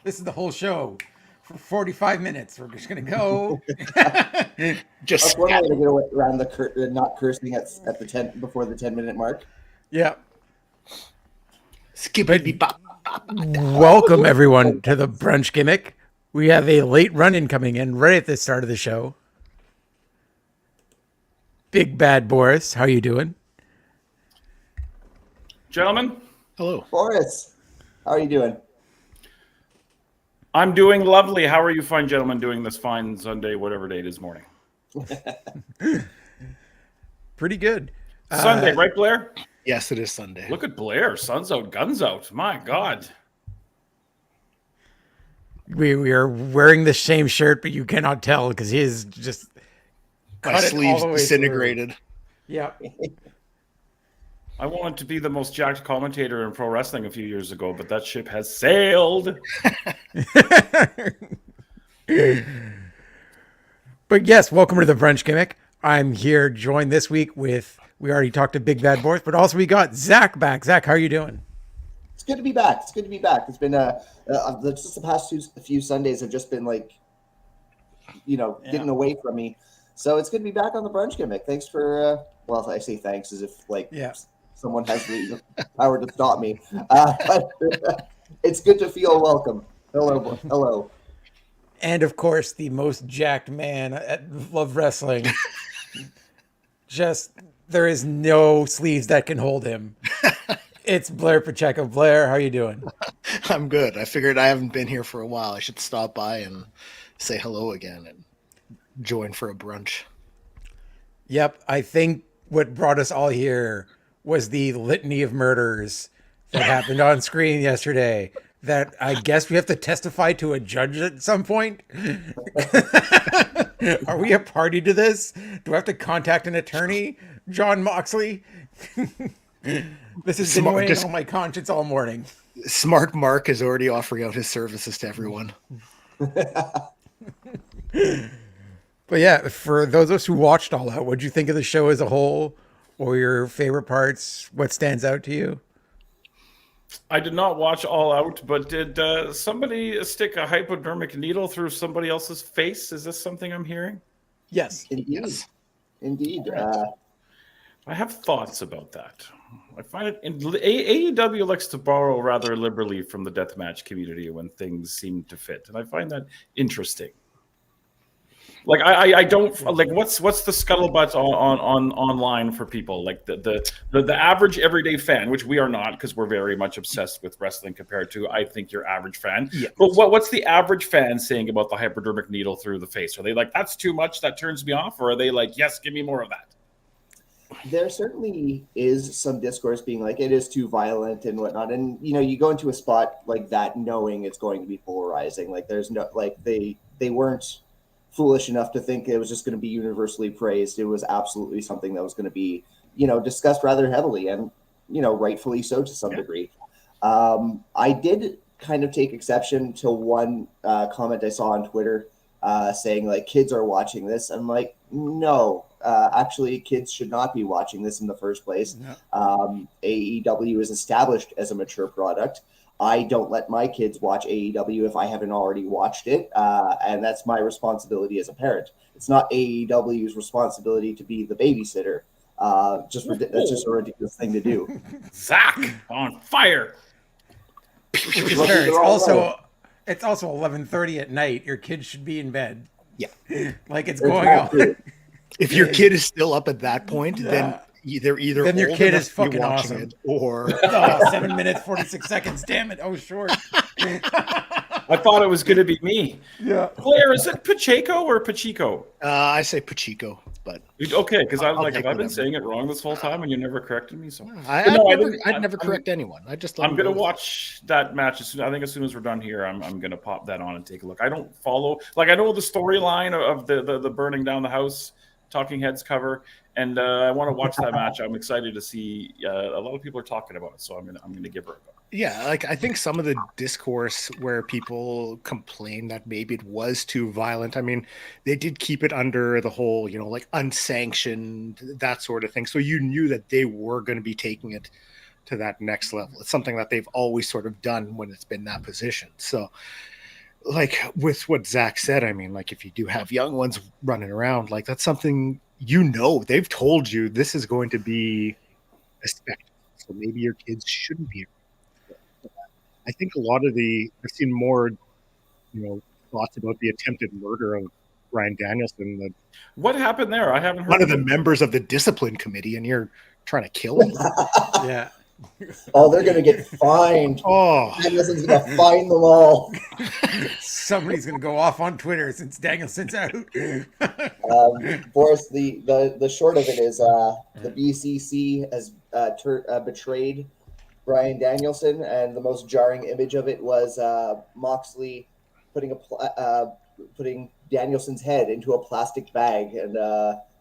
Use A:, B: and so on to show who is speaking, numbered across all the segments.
A: This is the whole show for 45 minutes. We're just going to go.
B: Just one way to get around the not cursing at the 10 before the 10-minute mark.
A: Yeah. Welcome everyone to the Brunch Gimmick. We have a late run-in coming in right at the start of the show. Big Bad Boris, how you doing?
C: Gentlemen.
D: Hello.
B: Boris, how are you doing?
C: I'm doing lovely. How are you fine gentlemen doing this fine Sunday, whatever day it is morning?
A: Pretty good.
C: Sunday, right, Blair?
D: Yes, it is Sunday.
C: Look at Blair. Sun's out, guns out. My God.
A: We are wearing the same shirt, but you cannot tell because he is just
D: my sleeves disintegrated.
A: Yeah.
C: I wanted to be the most jacked commentator in pro wrestling a few years ago, but that ship has sailed.
A: But yes, welcome to the Brunch Gimmick. I'm here joined this week with, we already talked to Big Bad Boris, but also we got Zach back. Zach, how are you doing?
B: It's good to be back. It's good to be back. It's been just the past few Sundays have just been like, getting away from me. So it's good to be back on the Brunch Gimmick. Thanks for, well, I say thanks as if someone has the power to stop me. But it's good to feel welcome. Hello.
A: And of course, the most jacked man at Love Wrestling. Just, there is no sleeves that can hold him. It's Blair Pacheco. Blair, how are you doing?
D: I'm good. I figured I haven't been here for a while. I should stop by and say hello again and join for a brunch.
A: Yep. I think what brought us all here was the litany of murders that happened on screen yesterday that I guess we have to testify to a judge at some point. Are we a party to this? Do I have to contact an attorney? John Moxley? This has been weighing on my conscience all morning.
D: Smart Mark is already offering out his services to everyone.
A: But yeah, for those of us who watched All Out, what did you think of the show as a whole? Or your favorite parts? What stands out to you?
C: I did not watch All Out, but did somebody stick a hypodermic needle through somebody else's face? Is this something I'm hearing?
A: Yes.
B: Indeed.
C: I have thoughts about that. I find it AEW likes to borrow rather liberally from the deathmatch community when things seem to fit, and I find that interesting. Like I don't like what's the scuttlebutt on online for people, like the average everyday fan, which we are not because we're very much obsessed with wrestling compared to I think your average fan. Yeah. But what's the average fan saying about the hypodermic needle through the face? Are they like, that's too much, that turns me off, or are they like, yes, give me more of that?
B: There certainly is some discourse being like it is too violent and whatnot, and you go into a spot like that knowing it's going to be polarizing. Like there's no they weren't foolish enough to think it was just going to be universally praised. It was absolutely something that was going to be discussed rather heavily, and rightfully so to some degree. I did kind of take exception to one comment I saw on Twitter saying like kids are watching this. I'm like, no, actually, kids should not be watching this in the first place.
A: No.
B: AEW is established as a mature product. I don't let my kids watch AEW if I haven't already watched it, and that's my responsibility as a parent. It's not AEW's responsibility to be the babysitter. That's just a ridiculous thing to do.
C: Zach on fire.
A: Which is fair. It's also 11:30 at night. Your kid should be in bed.
D: Yeah.
A: Like it's going on.
D: If your kid is still up at that point, then they're either
A: Then your
D: old
A: kid
D: enough
A: is
D: to be
A: fucking
D: watching
A: awesome.
D: it, or
A: 7 minutes 46 seconds. Damn it! Oh, short.
C: I thought it was going to be me.
A: Yeah.
C: Blair, is it Pacheco or Pachico?
D: I say Pachico, but
C: Okay, because I'm
D: I'll
C: like,
D: take
C: have I been
D: whatever.
C: saying it wrong this whole time and you never corrected me? So
D: I'd never correct anyone. I just let
C: I'm
D: them
C: gonna
D: go.
C: watch that match as soon. I think as soon as we're done here, I'm gonna pop that on and take a look. I don't follow, like, I know the storyline of the burning down the house Talking Heads cover, and I want to watch that match. I'm excited to see. A lot of people are talking about it, so I'm gonna give her a go.
D: Yeah, like I think some of the discourse where people complain that maybe it was too violent. I mean, they did keep it under the whole, like unsanctioned, that sort of thing. So you knew that they were going to be taking it to that next level. It's something that they've always sort of done when it's been that position. So, like with what Zach said, I mean, like if you do have young ones running around, like that's something they've told you this is going to be a spectacle. So maybe your kids shouldn't be. I think a lot of I've seen more, thoughts about the attempted murder of Bryan Danielson.
C: What happened there? I haven't heard.
D: One of the members of the discipline committee, and you're trying to kill him.
A: Yeah.
B: Oh, they're gonna get fined.
D: Oh,
B: Danielson's gonna fine them all.
A: Somebody's gonna go off on Twitter since Danielson's out.
B: Boris, the short of it is the BCC has betrayed Bryan Danielson, and the most jarring image of it was Moxley putting Danielson's head into a plastic bag and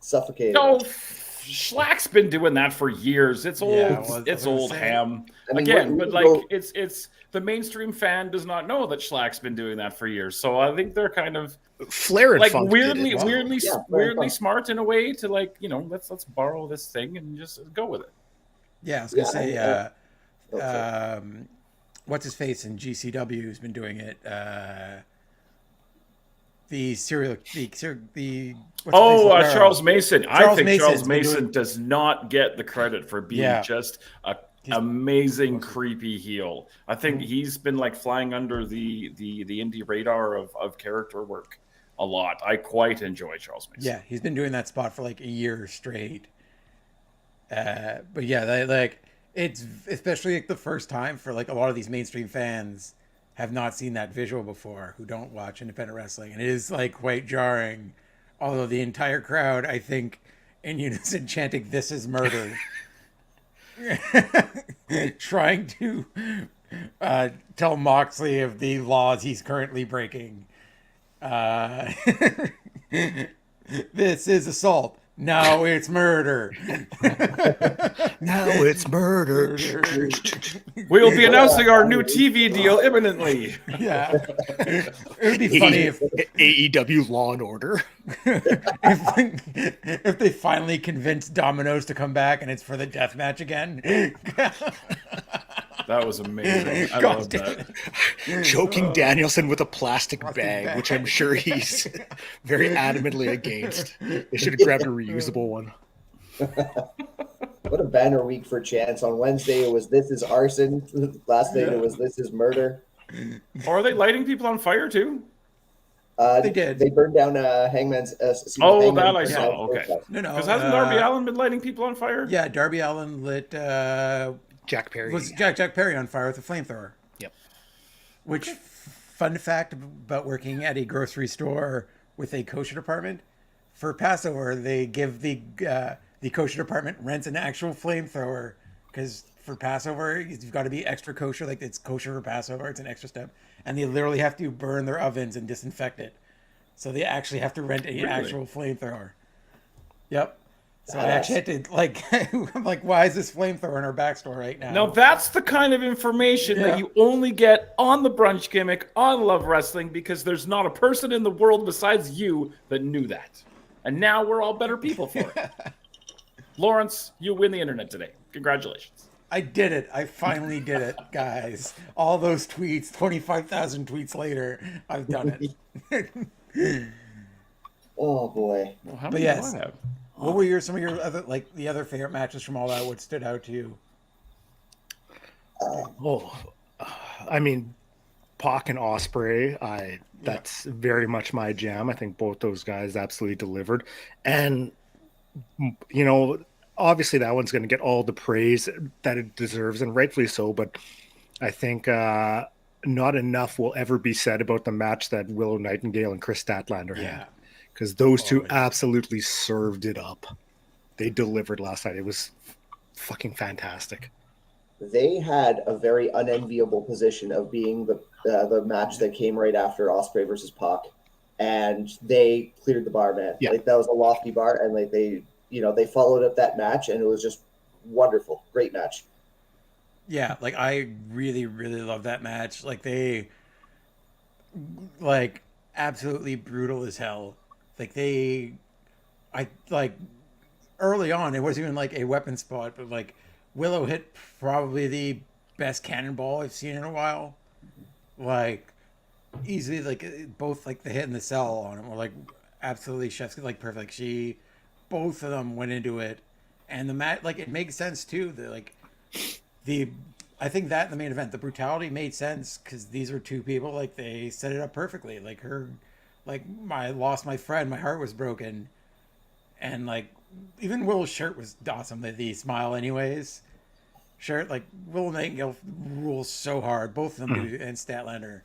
B: suffocating.
C: No, Schlack's been doing that for years. It's old.
A: Yeah, well,
C: it's old ham.
B: I mean,
C: Again, but like it's the mainstream fan does not know that Schlack's been doing that for years. So I think they're kind of
D: Flair and
C: like
D: Funk
C: weirdly
D: did it.
C: weirdly smart in a way to like, let's borrow this thing and just go with it.
A: Yeah, I was gonna say what's his face in GCW who's been doing it.
C: Charles Mason. I think Charles
A: Mason's
C: Mason does not get the credit for being just a amazing creepy heel. I think he's been like flying under the indie radar of character work a lot. I quite enjoy Charles Mason.
A: Yeah, he's been doing that spot for like a year straight. But yeah, it's especially like the first time for like a lot of these mainstream fans have not seen that visual before, who don't watch independent wrestling, and it is like quite jarring. Although the entire crowd, I think, in unison chanting "This is murder," trying to tell Moxley of the laws he's currently breaking. This is assault. Now it's murder.
D: Now it's murder.
C: We'll be announcing our new TV deal imminently.
A: Yeah. It would be funny if
D: AEW Law and Order.
A: if they finally convince Domino's to come back and it's for the death match again.
C: That was amazing. I
A: God
C: love
A: damn
C: that.
D: Choking Danielson with a plastic bag, which I'm sure he's very adamantly against. They should have grabbed a reusable one.
B: What a banner week for Chance. On Wednesday it was "This is arson." Last night it was "This is murder."
C: Or are they lighting people on fire too?
A: They did.
B: They burned down Hangman's.
C: That I saw. Okay.
A: No.
C: Because hasn't Darby Allin been lighting people on fire?
A: Yeah, Darby Allin lit
D: Jack Perry.
A: was Jack Perry on fire with a flamethrower.
D: Yep.
A: Which, fun fact about working at a grocery store with a kosher department, for Passover they give the kosher department rents an actual flamethrower, because for Passover you've got to be extra kosher, like it's kosher for Passover, it's an extra step, and they literally have to burn their ovens and disinfect it, so they actually have to rent an actual flamethrower. Yep. So I actually had to like, I'm like, why is this flamethrower in our backstore right now?
C: Now that's the kind of information that you only get on the Brunch Gimmick on Love Wrestling, because there's not a person in the world besides you that knew that. And now we're all better people for it. Lawrence, you win the internet today. Congratulations.
A: I did it. I finally did it, guys. All those tweets, 25,000 tweets later, I've done it.
B: Oh boy.
C: Well, how
A: But
C: many
A: yes.
C: do I have?
A: What were some of your other, like, the other favorite matches from all that? What stood out to you?
D: I mean, Pac and Osprey, that's very much my jam. I think both those guys absolutely delivered. And, you know, obviously that one's going to get all the praise that it deserves, and rightfully so. But I think not enough will ever be said about the match that Willow Nightingale and Chris Statlander had. Because those two absolutely served it up. They delivered last night. It was fucking fantastic.
B: They had a very unenviable position of being the match that came right after Osprey versus Pac, and they cleared the bar, man.
D: Yeah.
B: Like, that was a lofty bar, and like they followed up that match, and it was just wonderful, great match.
A: Yeah, like I really, really love that match. Like they, like absolutely brutal as hell. Like I like early on, it wasn't even like a weapon spot, but like Willow hit probably the best cannonball I've seen in a while. Like easily, like both like the hit and the sell on it were like absolutely chef's like perfect. Both of them went into it, and the match, like, it makes sense too. I think that in the main event, the brutality made sense because these were two people, like, they set it up perfectly. Like I lost my friend, my heart was broken, and like even Will's shirt was awesome. The smile, anyways. Shirt, like Will Nightingale rules so hard, both of them do, and Statlander,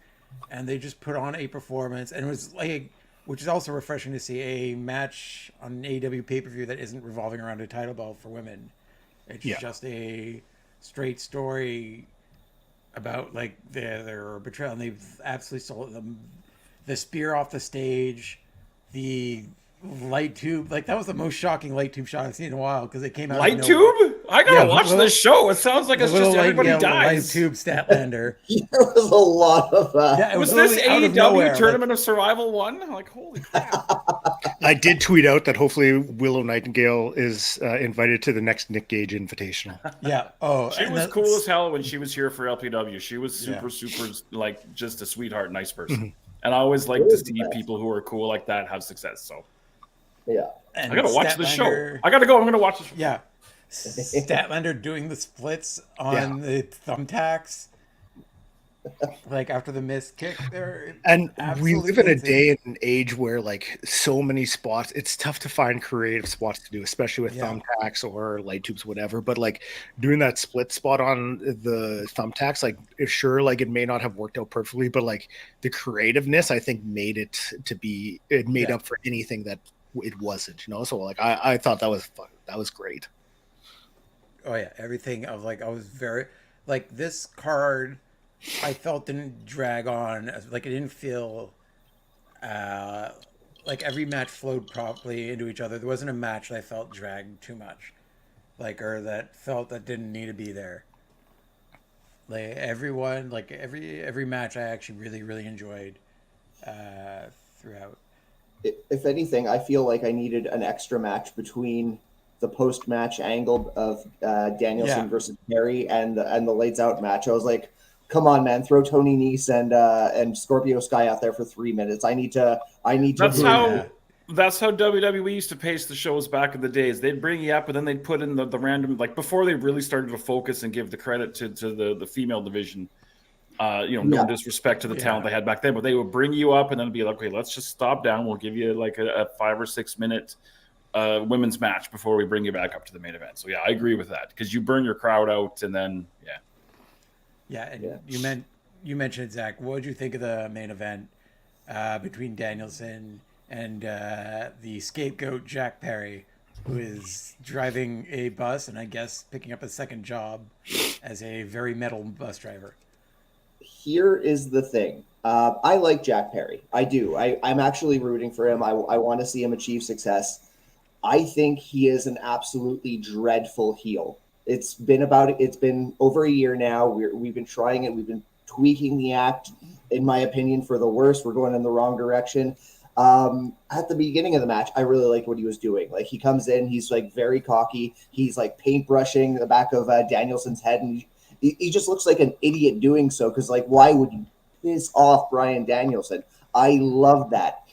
A: and they just put on a performance, and it was like, which is also refreshing to see a match on an AEW pay-per-view that isn't revolving around a title belt for women. It's just a straight story about like their betrayal, and they've absolutely sold them. The spear off the stage, the light tube, like that was the most shocking light tube shot I've seen in a while because it came out.
C: Light tube? I gotta watch this show. It sounds like it's just everybody dies.
A: Light tube Statlander.
B: There was a lot of
A: Yeah, it
C: was this AEW Tournament
A: like,
C: of Survival 1? Like, holy crap.
D: I did tweet out that hopefully Willow Nightingale is invited to the next Nick Gage Invitational.
A: Yeah. Oh,
C: she was cool as hell when she was here for LPW. She was super, like, just a sweetheart, nice person. Mm-hmm. And I always like to see people who are cool like that have success. So,
B: yeah.
C: And I gotta watch the show. I gotta go. I'm gonna watch the show.
A: Yeah. Statlander doing the splits on the thumbtacks, like after the missed kick there.
D: And we live in a day and an age where like so many spots, it's tough to find creative spots to do, especially with thumbtacks or light tubes, whatever. But like doing that split spot on the thumbtacks, like like it may not have worked out perfectly, but like the creativeness, I think made up for anything that it wasn't, So like I thought that was fun. That was great.
A: Oh yeah, everything of like I was very like this card I felt didn't drag on, like it didn't feel like every match flowed properly into each other. There wasn't a match that I felt dragged too much, like, or that felt that didn't need to be there. Like everyone, like every match I actually really, really enjoyed throughout.
B: If anything, I feel like I needed an extra match between the post-match angle of Danielson versus Perry and the lights out match. I was like, come on, man, throw Tony Nese and Scorpio Sky out there for 3 minutes. I need to.
C: That's how WWE used to pace the shows back in the days. They'd bring you up, and then they'd put in the random, like before they really started to focus and give the credit to the female division. No disrespect to the talent they had back then, but they would bring you up and then be like, okay, let's just stop down. We'll give you like a 5 or 6 minute women's match before we bring you back up to the main event. So yeah, I agree with that because you burn your crowd out, and then you mentioned Zach. What did you think of the main event between Danielson and the scapegoat Jack Perry, who is driving a bus and I guess picking up a second job as a very metal bus driver?
B: Here is the thing. I like Jack Perry. I do. I'm actually rooting for him. I want to see him achieve success. I think he is an absolutely dreadful heel. It's been over a year now. We've been trying it. We've been tweaking the act, in my opinion, for the worse. We're going in the wrong direction. At the beginning of the match, I really liked what he was doing. Like, he comes in, he's like very cocky. He's like paintbrushing the back of Danielson's head, and he just looks like an idiot doing so. Because, like, why would you piss off Bryan Danielson? I love that.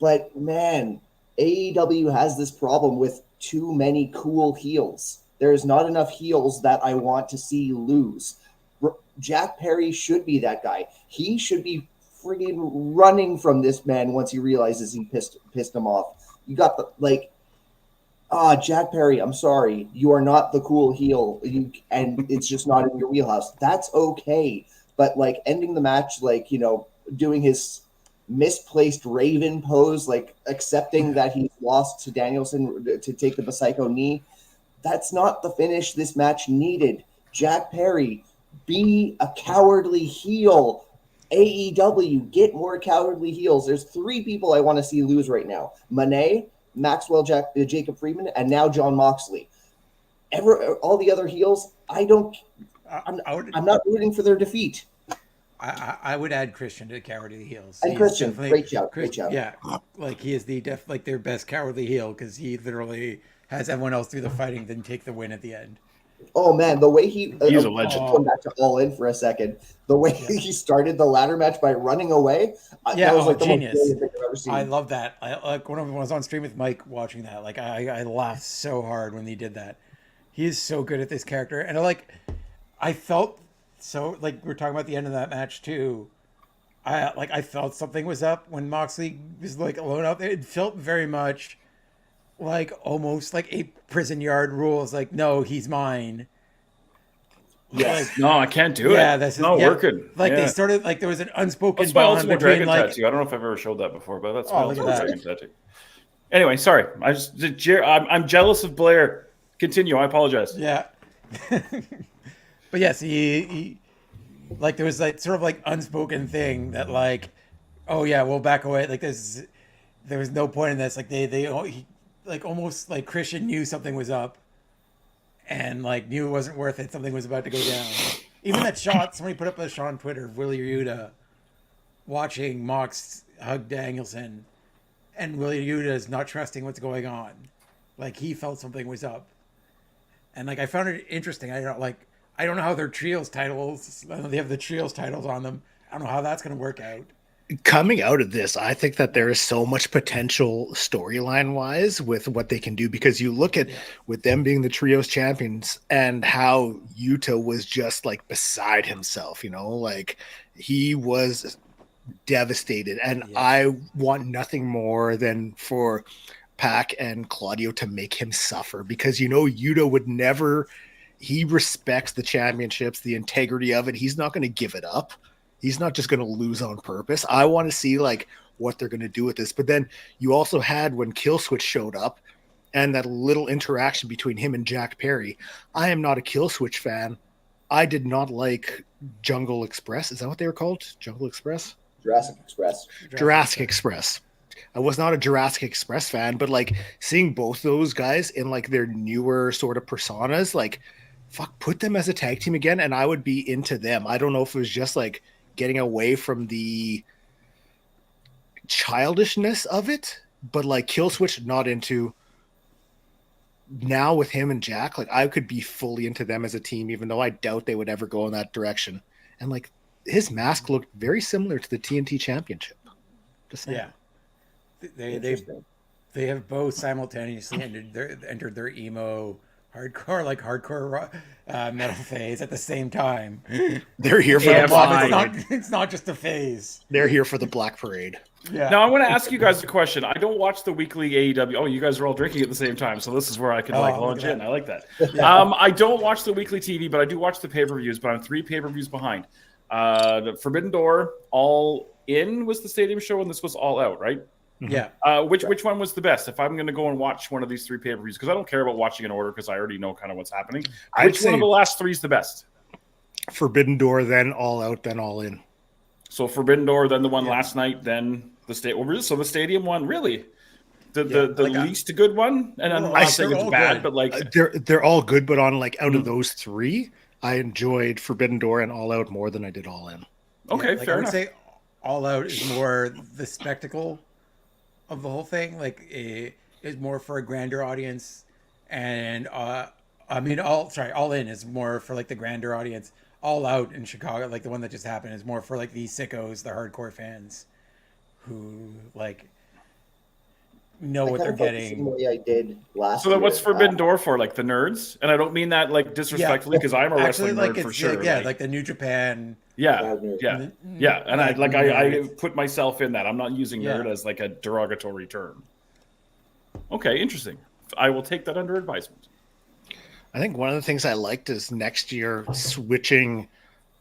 B: But man, AEW has this problem with too many cool heels. There's not enough heels that I want to see lose. Jack Perry should be that guy. He should be friggin' running from this man once he realizes he pissed him off. You got Jack Perry, I'm sorry. You are not the cool heel. And it's just not in your wheelhouse. That's okay. But, like, ending the match, like, you know, doing his misplaced Raven pose, like accepting that he's lost to Danielson to take the Psycho knee. That's not the finish this match needed. Jack Perry, be a cowardly heel. AEW, get more cowardly heels. There's 3 people I want to see lose right now: Monet, Maxwell, Jacob Friedman, and now John Moxley. All the other heels, I'm not rooting for their defeat.
A: I would add Christian to the cowardly heels.
B: And Christian, great job.
A: Yeah, like he is like their best cowardly heel because he literally has everyone else do the fighting, then take the win at the end.
B: Oh man, the way he's
C: a legend.
B: Come back to All In for a second. The way he started the ladder match by running away. That was like
A: genius.
B: The most brilliant thing I've ever seen.
A: I love that. I like when I was on stream with Mike watching that. Like I laughed so hard when he did that. He is so good at this character, and I felt so like we're talking about the end of that match too. I felt something was up when Moxley was like alone out there. It felt very much like almost like a prison yard rules. Like, no, he's mine.
C: Yes. No, I can't do it.
A: Yeah, that's
C: not working.
A: Like they started like there was an unspoken
C: That's my
A: bond
C: ultimate
A: between
C: dragon tattoo. I don't know if I've ever showed that before, but that's my
A: look at
C: ultimate
A: that.
C: dragon tattoo. Anyway, sorry. I'm jealous of Blair. Continue. I apologize.
A: Yeah. But yes, he like there was like sort of like unspoken thing that like, oh yeah, we'll back away. Like there was no point in this. Like he, like almost like Christian knew something was up, and like knew it wasn't worth it. Something was about to go down. Even that shot somebody put up a shot on Twitter of Willie Yuta watching Mox hug Danielson, and Willie Yuta is not trusting what's going on. Like he felt something was up, and like I found it interesting. I don't know how their trios titles. I know they have the trios titles on them. I don't know how that's going to work out.
D: Coming out of this, I think that there is so much potential storyline wise with what they can do, because you look at with them being the trios champions and how Yuta was just like beside himself, you know, like he was devastated. And I want nothing more than for Pac and Claudio to make him suffer, because, you know, Yuta would never, he respects the championships, the integrity of it. He's not going to give it up. He's not just going to lose on purpose. I want to see like what they're going to do with this. But then you also had when Killswitch showed up and that little interaction between him and Jack Perry. I am not a Killswitch fan. I did not like Jungle Express. Is that what they were called? Jungle Express?
B: Jurassic Express.
D: Jurassic Express. I was not a Jurassic Express fan, but like seeing both those guys in like their newer sort of personas, like fuck, put them as a tag team again and I would be into them. I don't know if it was just like getting away from the childishness of it, but like Killswitch not into. Now with him and Jack, like I could be fully into them as a team, even though I doubt they would ever go in that direction. And like his mask looked very similar to the TNT Championship. Just saying.
A: Yeah, they have both simultaneously entered their emo hardcore metal phase at the same time.
D: They're here for
A: it's not just a phase.
D: They're here for the Black Parade.
A: Yeah.
C: Now I want to ask you guys a question. I don't watch the weekly AEW. Oh, you guys are all drinking at the same time, so this is where I can launch in. I like that. Yeah. I don't watch the weekly TV, but I do watch the pay-per-views. But I'm 3 pay-per-views behind. The Forbidden Door, All In was the stadium show, and this was All Out, right?
A: Yeah.
C: Which one was the best? If I'm going to go and watch one of these 3 pay-per-views, because I don't care about watching in order, because I already know kind of what's happening. Which one of the last 3 is the best?
D: Forbidden Door, then All Out, then All In. So
C: Forbidden Door, then the one last night, then the stadium. So the stadium one, really? the least good one, and I'm not saying it's bad, but like
D: they're all good. But on like out of those three, I enjoyed Forbidden Door and All Out more than I did All In.
C: Okay,
A: like,
C: fair
A: I would
C: enough.
A: say All Out is more the spectacle of the whole thing. Like it is more for a grander audience, and All In is more for like the grander audience. All Out in Chicago, like the one that just happened, is more for like these sickos, the hardcore fans, who like know what they're getting.
B: The way I did last
C: So then,
B: year.
C: what's Forbidden Door for? Like the nerds, and I don't mean that like disrespectfully, because I'm a wrestling nerd for sure.
A: Like the New Japan.
C: Yeah. And I put myself in that. I'm not using nerd as like a derogatory term. Okay, interesting. I will take that under advisement.
D: I think one of the things I liked is next year switching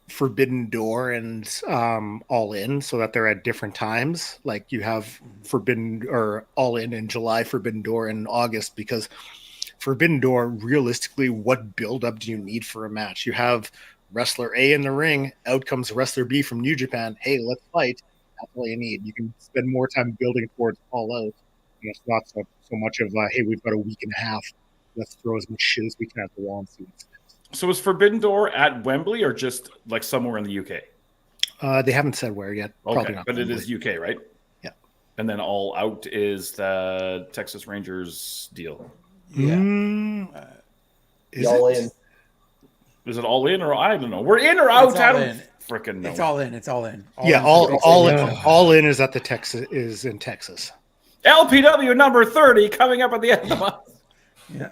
D: Forbidden Door and All In so that they're at different times. Like you have Forbidden or All In July, Forbidden Door in August, because Forbidden Door, realistically, what build up do you need for a match? You have wrestler A in the ring, out comes wrestler B from New Japan. Hey, let's fight. That's all you need. You can spend more time building towards All Out. And it's not so much of hey, we've got a week and a half. Let's throw as much shit as we can at the wall and see what's next.
C: So is Forbidden Door at Wembley or just like somewhere in the UK?
D: They haven't said where yet.
C: Okay,
D: probably not.
C: But
D: Wembley.
C: it is UK, right?
D: Yeah.
C: And then All Out is the Texas Rangers deal.
A: Yeah.
D: Is
B: All
D: it?
B: In.
C: Is it All In or I don't know? We're in or out?
A: It's
C: I
A: all
C: don't
A: in.
C: freaking know.
A: It's All In. It's All In.
D: All in is at the Texas is in Texas.
C: LPW number 30 coming up at the end of the month.
A: Yeah.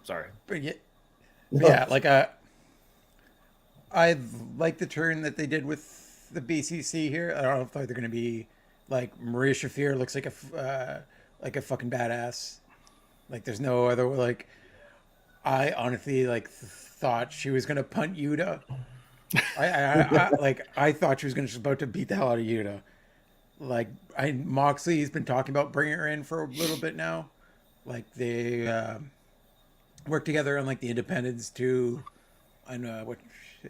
C: Sorry.
A: But like I like the turn that they did with the BCC here. I don't know if they're going to be like Maria Shafir looks like a fucking badass. Like there's no other like. I honestly like thought she was going to punt Yuta. I thought she was just about to beat the hell out of Yuta. Like Moxley's been talking about bringing her in for a little bit now. Like they work together on like the Independence 2 and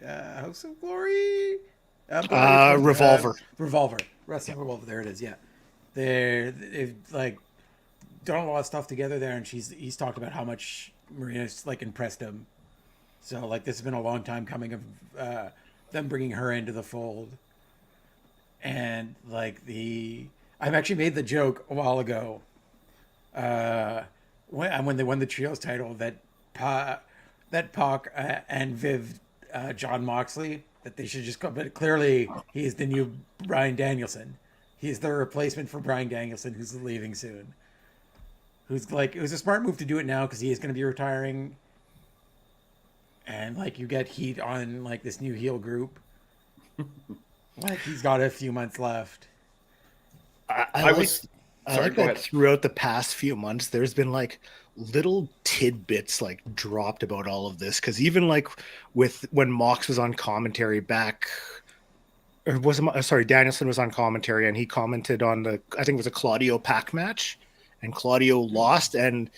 A: House of Glory?
D: Revolver.
A: Wrestling Revolver. There it is. Yeah. They've like done a lot of stuff together there, and he's talked about how much Maria's like impressed him. So like this has been a long time coming of them bringing her into the fold. And like I've actually made the joke a while ago when they won the trios title that Pac and Viv John Moxley, that they should just go, but clearly he's the new Bryan Danielson. He's the replacement for Bryan Danielson, who's leaving soon. Who's like, it was a smart move to do it now because he is going to be retiring, and like you get heat on like this new heel group. Like he's got a few months left.
D: I like that throughout the past few months, there's been like little tidbits like dropped about all of this. Because even like with when Mox was on commentary back, or was it, sorry, Danielson was on commentary and he commented on I think it was a Claudio Pac match, and Claudio lost, and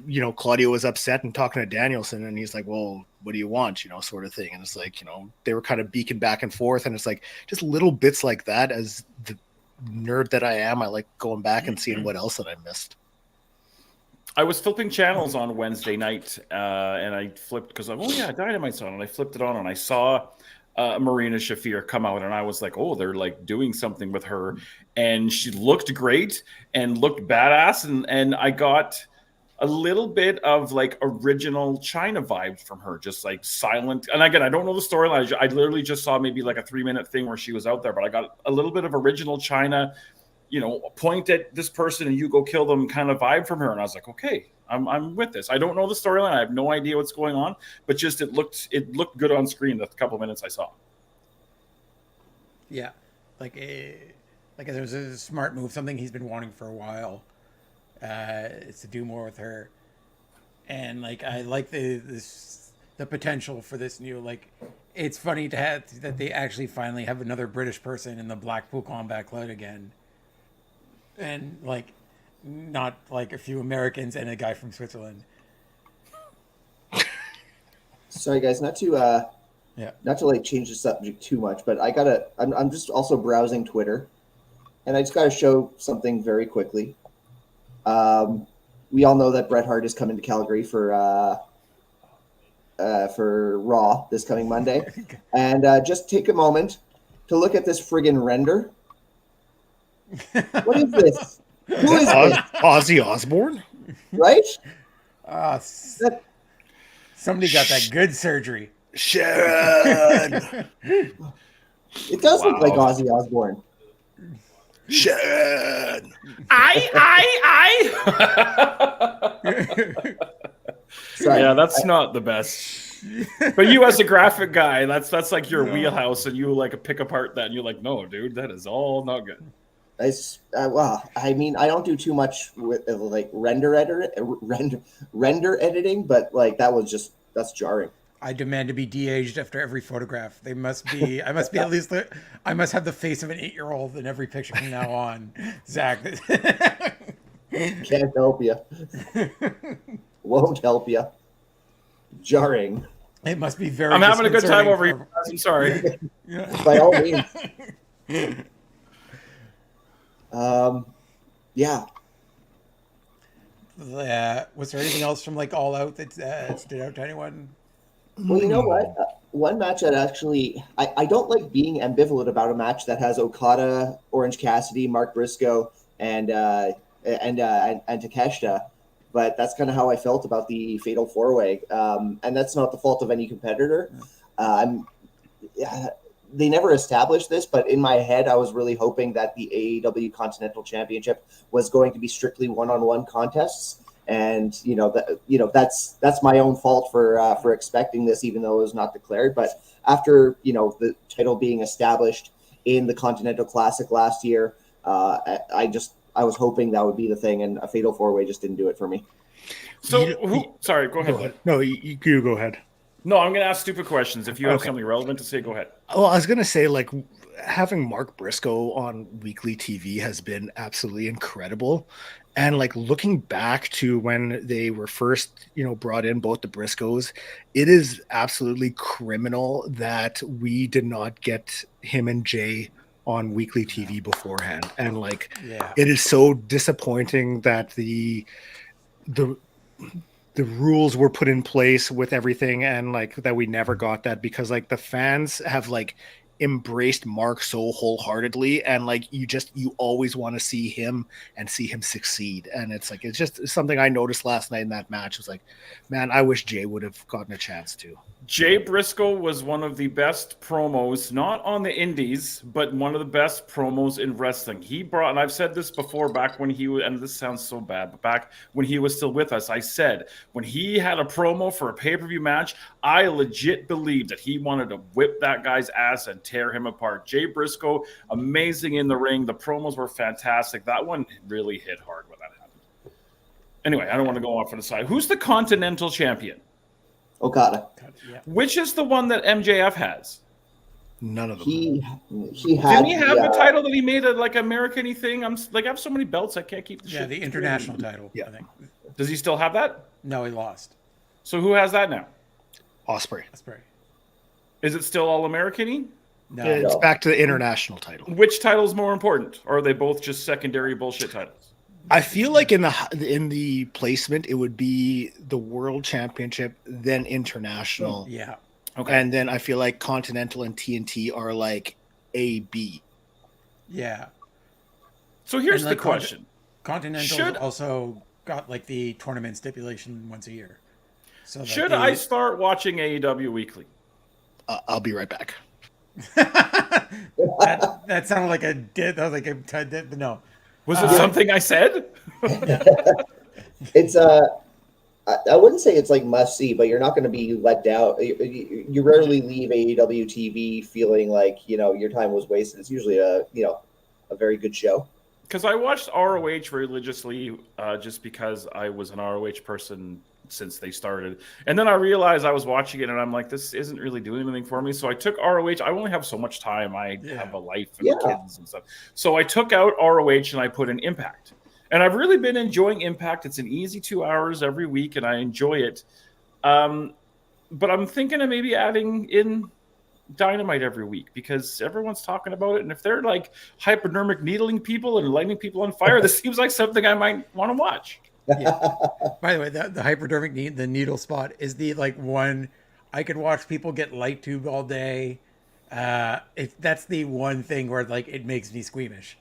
D: you know Claudio was upset and talking to Danielson, and he's like, well, what do you want, you know, sort of thing. And it's like, you know, they were kind of beaking back and forth, and it's like just little bits like that. As the nerd that I am, I like going back and seeing what else that I missed.
C: I was flipping channels on Wednesday night, and I flipped because Dynamite's on, and I flipped it on, and I saw Marina Shafir come out, and I was like, oh, they're like doing something with her, and she looked great and looked badass, and I got a little bit of like original China vibes from her, just like silent. And again, I don't know the storyline. I literally just saw maybe like a 3-minute thing where she was out there, but I got a little bit of original China, you know, point at this person and you go kill them kind of vibe from her. And I was like, okay, I'm with this. I don't know the storyline. I have no idea what's going on, but just it looked good on screen the couple of minutes I saw.
A: Yeah, like it was a smart move, something he's been wanting for a while. Is to do more with her, and like I like the potential for this new, like it's funny to have that they actually finally have another British person in the Blackpool Combat Club again, and like not like a few Americans and a guy from Switzerland.
B: Sorry guys, not to like change the subject too much, but I'm just also browsing Twitter, and I just got to show something very quickly. We all know that Bret Hart is coming to Calgary for Raw this coming Monday, and just take a moment to look at this friggin' render. What is this? Who is this?
D: Ozzy Osbourne?
B: Right?
A: Somebody got that good surgery.
D: Sharon!
B: It does look like Ozzy Osbourne.
D: Sharon!
B: Sorry.
C: Yeah, that's not the best. But you, as a graphic guy, that's like your wheelhouse, and you like pick apart that, and you're like, no, dude, that is all not good.
B: Well, I mean, I don't do too much with like render editing, but like that's jarring.
A: I demand to be de-aged after every photograph. I must have the face of an 8-year-old in every picture from now on. Zach.
B: Can't help you. Won't help you. Jarring.
A: It must be very.
C: I'm having a good time over here. I'm sorry.
B: By all means. Yeah.
A: Was there anything else from like All Out that stood out to anyone?
B: Well, you know what? One match that actually, I don't like being ambivalent about a match that has Okada, Orange Cassidy, Mark Briscoe, and Takeshita, but that's kind of how I felt about the Fatal 4-Way, and that's not the fault of any competitor. They never established this, but in my head, I was really hoping that the AEW Continental Championship was going to be strictly one-on-one contests. And that's my own fault for expecting this, even though it was not declared. But after the title being established in the Continental Classic last year, I was hoping that would be the thing, and a Fatal 4-Way just didn't do it for me.
C: So sorry, go ahead.
D: No, you go ahead.
C: No, I'm going to ask stupid questions. If you have something relevant to say, go ahead.
D: Well, I was going to say, like, having Mark Briscoe on weekly TV has been absolutely incredible. And like looking back to when they were first, brought in both the Briscoes, it is absolutely criminal that we did not get him and Jay on weekly TV beforehand. And like, it is so disappointing that the rules were put in place with everything, and like that we never got that, because like the fans have like embraced Mark so wholeheartedly, and like you always want to see him and see him succeed. And it's just something I noticed last night in that match. It was like, man, I wish Jay would have gotten a chance to.
C: Jay Briscoe was one of the best promos, not on the indies, but one of the best promos in wrestling. He brought, and I've said this before, back when he was, and this sounds so bad, but back when he was still with us, I said, when he had a promo for a pay-per-view match, I legit believed that he wanted to whip that guy's ass and tear him apart. Jay Briscoe, amazing in the ring. The promos were fantastic. That one really hit hard when that happened. Anyway, I don't want to go off on the side. Who's the Continental Champion?
B: Okada.
C: Which is the one that MJF has?
D: None of them.
B: He had.
C: Didn't he have the title that he made a like American-y thing? I have so many belts I can't keep the shit.
A: Yeah, the international title.
D: Yeah.
A: I think.
C: Does he still have that?
A: No, he lost.
C: So who has that now?
D: Ospreay.
C: Is it still all American-y?
A: No,
D: It's back to the international title.
C: Which title is more important, or are they both just secondary bullshit titles?
D: I feel like in the placement, it would be the World Championship, then international.
A: Yeah.
C: Okay.
D: And then I feel like Continental and TNT are like A, B.
A: Yeah.
C: So here's
A: And
C: the
A: like
C: question.
A: Continental also got like the tournament stipulation once a year. So
C: Should I start watching AEW weekly?
D: I'll be right back.
A: that sounded like a did. That was like a no.
C: Was it something I said?
B: It's I wouldn't say it's like must see, but you're not going to be let down. You rarely leave AEW TV feeling like your time was wasted. It's usually a very good show.
C: Because I watched ROH religiously, just because I was an ROH person since they started, and then I realized I was watching it, and I'm like, this isn't really doing anything for me. So I took ROH. I only have so much time. I have a life and kids and stuff. So I took out ROH and I put in Impact. And I've really been enjoying Impact. It's an easy 2 hours every week, and I enjoy it. But I'm thinking of maybe adding in Dynamite every week because everyone's talking about it. And if they're like hypodermic needling people and lighting people on fire, this seems like something I might want to watch.
A: Yeah. By the way, the hypodermic the needle spot is the like one I could watch people get light tubed all day. That's the one thing where like it makes me squeamish.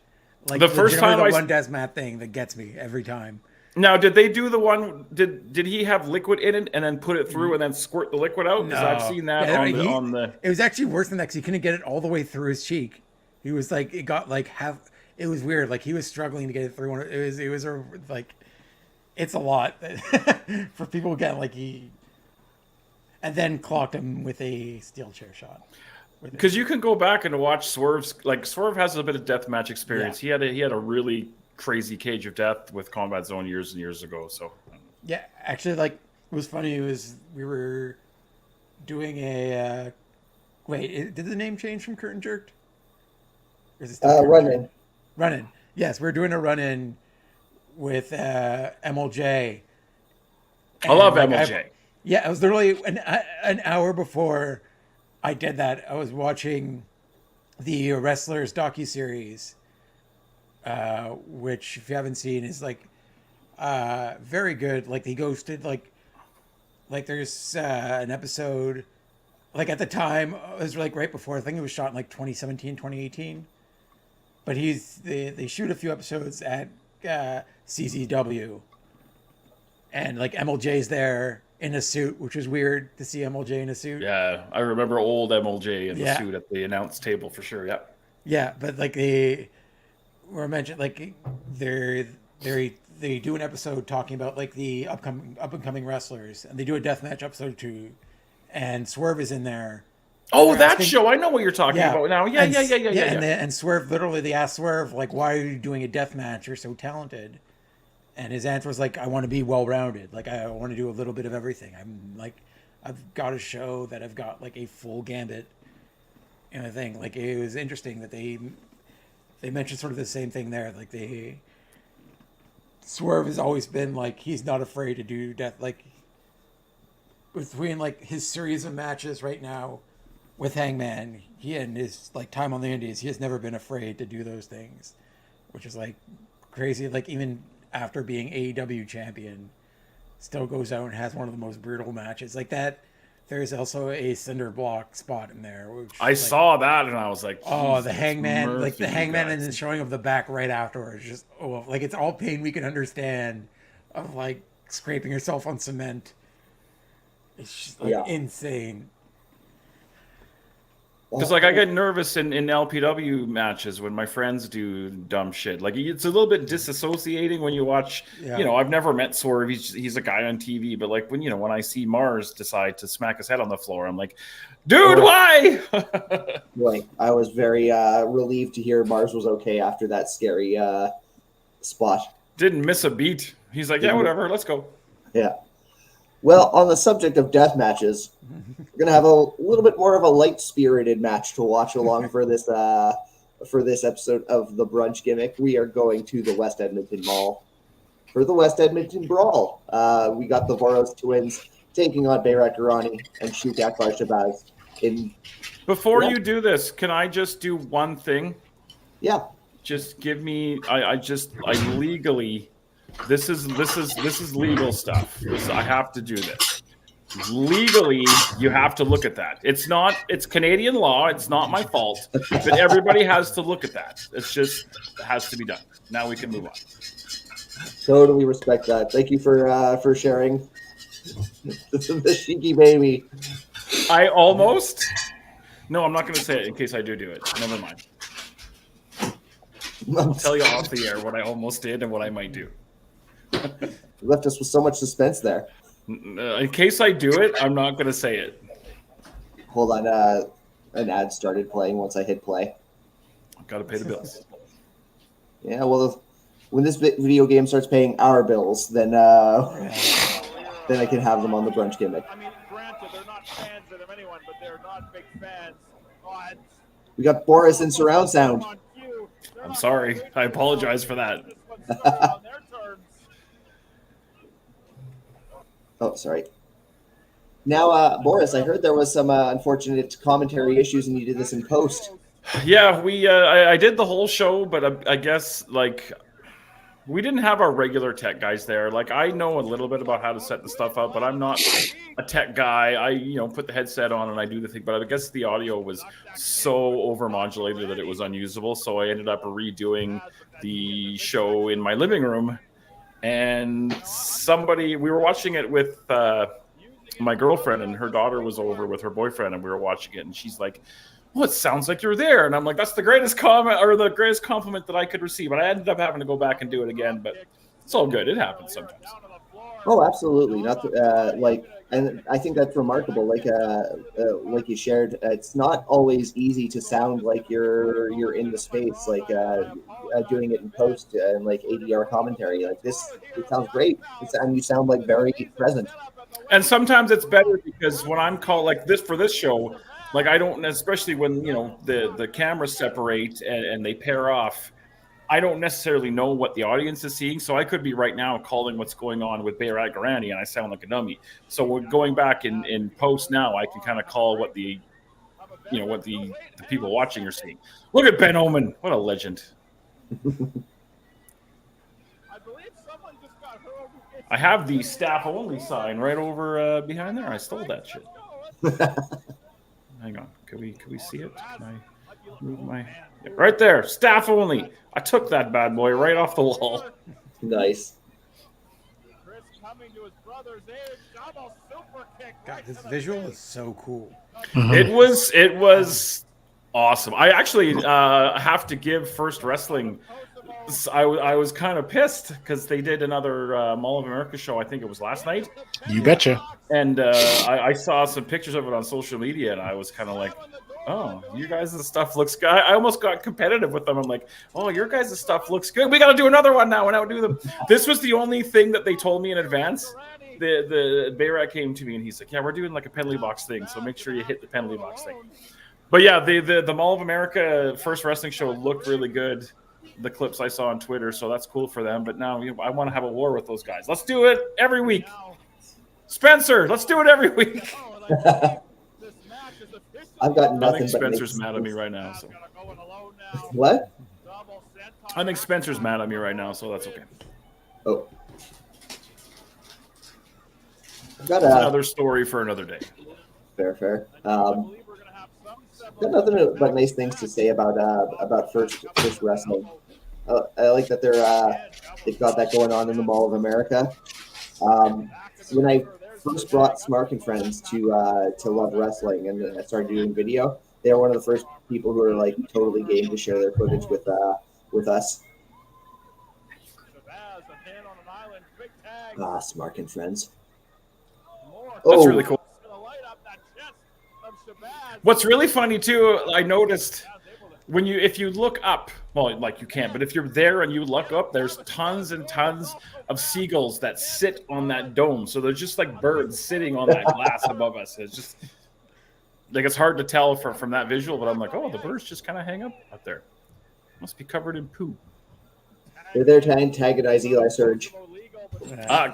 A: Like
C: The first time
A: the one Desmat thing that gets me every time.
C: Now, did they do the one? Did he have liquid in it and then put it through and then squirt the liquid out? Because I've seen that on the.
A: It was actually worse than that because he couldn't get it all the way through his cheek. He was like, it got like half. It was weird. Like he was struggling to get it through. It was like, it's a lot for people again. Like and then clocked him with a steel chair shot.
C: Because you can go back and watch Swerve's. Like Swerve has a bit of deathmatch experience. Yeah. He had a really crazy Cage of Death with Combat Zone years and years ago. So
A: yeah, actually, like it was funny. It was we were doing a did the name change from Curtain Jerked? Or is it still
B: Run-In?
A: Run-In. Yes, we're doing a run-in with MLJ.
C: I love MLJ.
A: Yeah, it was literally an hour before I did that. I was watching the Wrestlers docuseries, which if you haven't seen is like very good. Like he ghosted like there's an episode like at the time it was like right before I think it was shot in like 2017 2018, but they shoot a few episodes at CZW and like MLJ's there in a suit, which was weird to see MLJ in a suit.
C: Yeah, I remember old MLJ in the suit at the announce table for sure. Yeah.
A: Yeah, but like they were mentioned, like they do an episode talking about like the up and coming wrestlers, and they do a deathmatch episode too, and Swerve is in there.
C: Oh, that show! I know what you're talking about now. Yeah.
A: And Swerve literally, they asked Swerve like, "Why are you doing a deathmatch? You're so talented." And his answer was like, "I want to be well-rounded. Like I want to do a little bit of everything. I've got to show that I've got like a full gambit." And I think like it was interesting that they mentioned sort of the same thing there. Like Swerve has always been like he's not afraid to do death. Like between like his series of matches right now with Hangman, he and his like time on the Indies, he has never been afraid to do those things, which is like crazy. Like even after being AEW champion, still goes out and has one of the most brutal matches like that. There's also a cinder block spot in there. Which,
C: I saw that and I was like,
A: oh, the Hangman, like the Hangman and then showing of the back right afterwards. Just, like it's all pain we can understand of like scraping yourself on cement. It's just like insane.
C: Because like I get nervous in LPW matches when my friends do dumb shit. Like it's a little bit disassociating when you watch. You know, I've never met Swerve. He's a guy on TV, but like when I see Mars decide to smack his head on the floor, I'm like, dude, why?
B: Like I was very relieved to hear Mars was okay after that scary spot.
C: Didn't miss a beat. He's like, yeah, whatever, let's go. Yeah.
B: Well, on the subject of death matches, we're gonna have a little bit more of a light-spirited match to watch along for this episode of the Brunch Gimmick. We are going to the West Edmonton Mall for the West Edmonton Brawl. We got the Vörös Twins taking on Bayrak Irani and Shukat Barshabaz.
C: Before you do this, can I just do one thing?
B: Yeah.
C: Just give me. I legally. This is legal stuff. I have to do this. Legally, you have to look at that. It's Canadian law. It's not my fault. But everybody has to look at that. It has to be done. Now we can move on.
B: Totally respect that. Thank you for sharing the cheeky baby.
C: I almost. No, I'm not going to say it in case I do it. Never mind. I'll tell you off the air what I almost did and what I might do.
B: You left us with so much suspense there.
C: In case I do it, I'm not going to say it.
B: Hold on. An ad started playing once I hit play.
C: Got to pay the bills.
B: Yeah, well, when this video game starts paying our bills, then I can have them on the Brunch Gimmick.
E: I mean, granted, they're not fans of them anyone, but they're not big fans. God.
B: We got Boris in surround sound.
C: I'm sorry. I apologize for that.
B: Oh, sorry. Now, Boris, I heard there was some unfortunate commentary issues, and you did this in post.
C: Yeah, I did the whole show, but I guess like we didn't have our regular tech guys there. Like I know a little bit about how to set the stuff up, but I'm not a tech guy. I put the headset on and I do the thing, but I guess the audio was so overmodulated that it was unusable. So I ended up redoing the show in my living room. And we were watching it with my girlfriend, and her daughter was over with her boyfriend, and we were watching it, and she's like, "Well, it sounds like you're there," and I'm like, "That's the greatest comment or the greatest compliment that I could receive." And I ended up having to go back and do it again, but it's all good. It happens sometimes.
B: Oh, absolutely. Not and I think that's remarkable. Like you shared, it's not always easy to sound like you're in the space, like doing it in post and like ADR commentary. Like this, it sounds great, and you sound like very present.
C: And sometimes it's better because when I'm called like this for this show, like I don't, especially when the cameras separate and they pair off, I don't necessarily know what the audience is seeing. So I could be right now calling what's going on with BLAIR at Garani, and I sound like a dummy. So we're going back in post now. I can kind of call what the people watching are seeing. Look at Ben Omen, what a legend. I have the staff only sign right over behind there. I stole that shit. Hang on, can we see it? Can I move my right there? Staff only. I took that bad boy right off the wall.
B: Nice.
A: God, this visual is so cool.
C: Mm-hmm. It was awesome. I actually have to give First Wrestling. I was kind of pissed because they did another Mall of America show. I think it was last night.
D: You betcha.
C: And I saw some pictures of it on social media, and I was kind of like, "Oh, you guys' stuff looks good." I almost got competitive with them. I'm like, "Oh, your guys' stuff looks good. We got to do another one now." And I would do them. This was the only thing that they told me in advance. The Bayrat came to me and he's like, "Yeah, we're doing like a penalty box thing, so make sure you hit the penalty box thing." But yeah, the Mall of America First Wrestling show looked really good. The clips I saw on Twitter, so that's cool for them. But now I want to have a war with those guys. Let's do it every week. Spencer, let's do it every week.
B: I've got nothing.
C: I think Spencer's mad at me right now. So
B: what?
C: I think Spencer's mad at me right now, so that's okay.
B: Oh, I've
C: got another story for another day.
B: Fair. Got nothing but nice things to say about First Wrestling. I like that they've got that going on in the Mall of America. When I first brought Smart and Friends to Love Wrestling and I started doing video, they were one of the first people who were like totally game to share their footage with us. Smart and Friends.
C: That's really cool. What's really funny too, I noticed if you look up, well, like you can't, but if you're there and you look up, there's tons and tons of seagulls that sit on that dome. So they're just like birds sitting on that glass above us. It's just like it's hard to tell from that visual, but I'm like, oh, the birds just kind of hang up there. Must be covered in poo.
B: They're there to antagonize Eli Surge.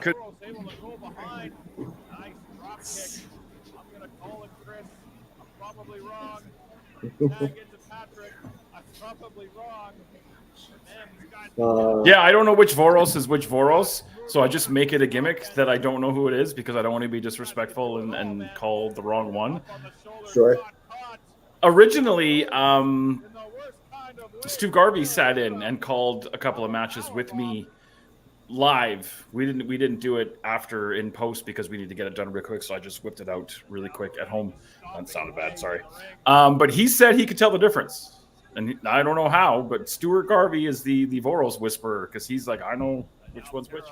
C: Good.
E: Probably wrong. Probably wrong.
C: Yeah, I don't know which Vörös is which Vörös, so I just make it a gimmick that I don't know who it is because I don't want to be disrespectful and call the wrong one.
B: Sure.
C: Originally, Stu Garvey sat in and called a couple of matches with me live. We didn't do it after in post because we need to get it done real quick, so I just whipped it out really quick at home. That sounded bad, sorry. But he said he could tell the difference. And I don't know how, but Stuart Garvey is the Vörös whisperer because he's like, I know which one's which.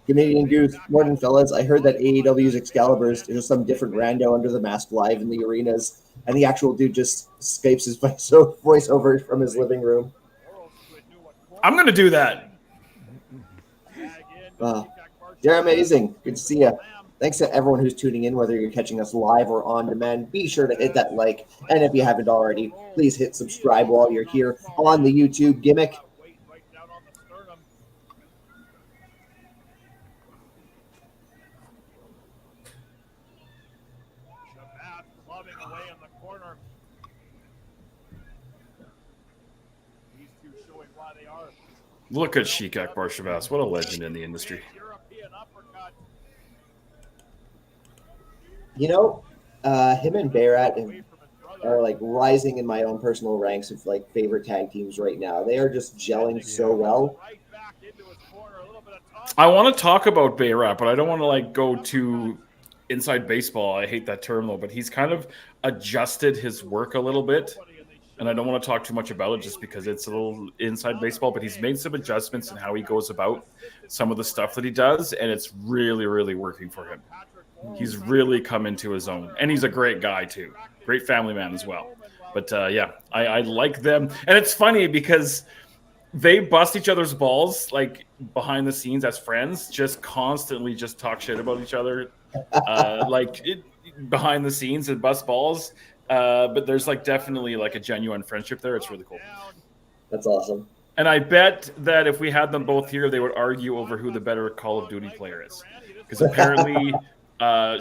B: Canadian Goose, morning fellas. I heard that AEW's Excalibur's there's some different rando under the mask live in the arenas, and the actual dude just Skypes his voiceover from his living room.
C: I'm going to do that.
B: You're amazing. Good to see you. Thanks to everyone who's tuning in, whether you're catching us live or on demand. Be sure to hit that like. And if you haven't already, please hit subscribe while you're here on the YouTube Gimmick.
E: They are
C: Look at Sheik Akbar Shabazz. What a legend in the industry.
E: European uppercut.
B: You know, him and Bayrat
E: Away from his brother.
B: are like rising in my own personal ranks of like favorite tag teams right now. They are just gelling so well.
E: Right back into his corner. A little bit of taunt.
C: I want to talk about Bayrat, but I don't want to like go to inside baseball. I hate that term though, but he's kind of adjusted his work a little bit. And I don't want to talk too much about it just because it's a little inside baseball, but he's made some adjustments in how he goes about some of the stuff that he does, and it's really, really working for him. He's really come into his own, and he's a great guy too. Great family man as well. But yeah, I like them. And it's funny because they bust each other's balls like behind the scenes as friends, just constantly just talk shit about each other behind the scenes and bust balls. But there's like definitely like a genuine friendship there. It's really cool.
B: That's awesome.
C: And I bet that if we had them both here, they would argue over who the better Call of Duty player is. Because apparently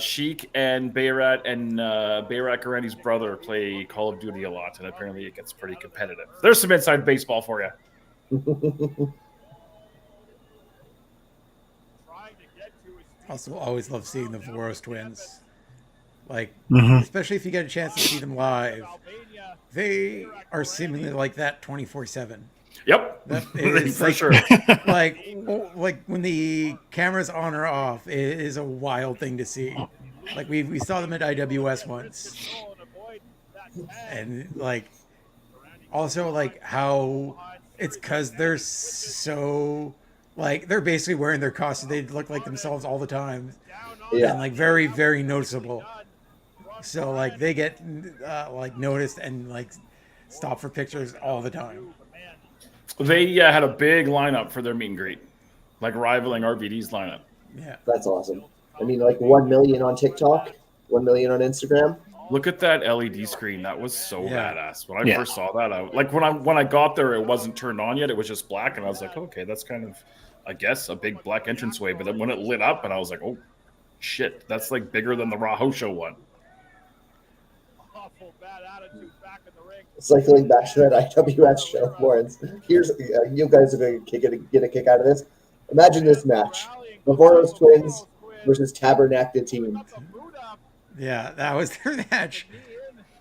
C: Sheik and Bayrat Garandi's brother play Call of Duty a lot. And apparently it gets pretty competitive. There's some inside baseball for you.
A: Also, always love seeing the Vörös Twins. Like,
D: Mhm.
A: especially if you get a chance to see them live, they are seemingly like that 24/7.
C: Yep,
A: That is
C: for
A: like,
C: sure.
A: like when the camera's on or off, it is a wild thing to see. Like we saw them at IWS once, and like also like how it's because they're so like they're basically wearing their costumes. They look like themselves all the time,
B: Yeah.
A: and like very, very noticeable. So like they get like noticed and like stopped for pictures all the time.
C: They had a big lineup for their meet and greet, like rivaling RVD's lineup.
A: Yeah.
B: That's awesome. I mean, like 1 million on TikTok, 1 million on Instagram.
C: Look at that LED screen. That was so
A: Yeah.
C: badass. When I first saw that, when I got there, it wasn't turned on yet. It was just black, and I was like, okay, that's kind of, I guess, a big black entranceway. But then when it lit up, and I was like, oh, shit, that's like bigger than the Raw House Show one.
E: Awful bad attitude back in the ring.
B: Cycling back to that IWS show, Lawrence. Here's you guys are going to get a kick out of this. Imagine this match: the Vörös Twins versus Tabernacle Team.
A: Yeah, that was their match.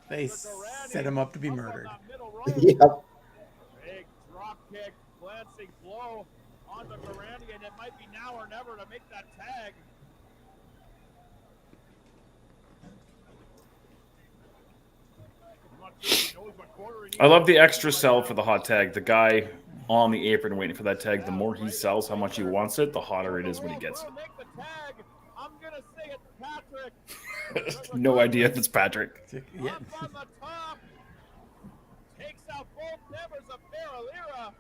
A: They set him up to be murdered.
B: Yep.
E: Big drop kick, glancing blow on the Garandi, and it might be now or never to make that tag.
C: I love the extra sell for the hot tag. The guy on the apron waiting for that tag. The more he sells how much he wants it, the hotter it is when he gets it.
E: I'm gonna say it's Patrick.
C: No idea if it's Patrick.
A: Yeah.
E: Up on the top. Takes out both members of Para Lira.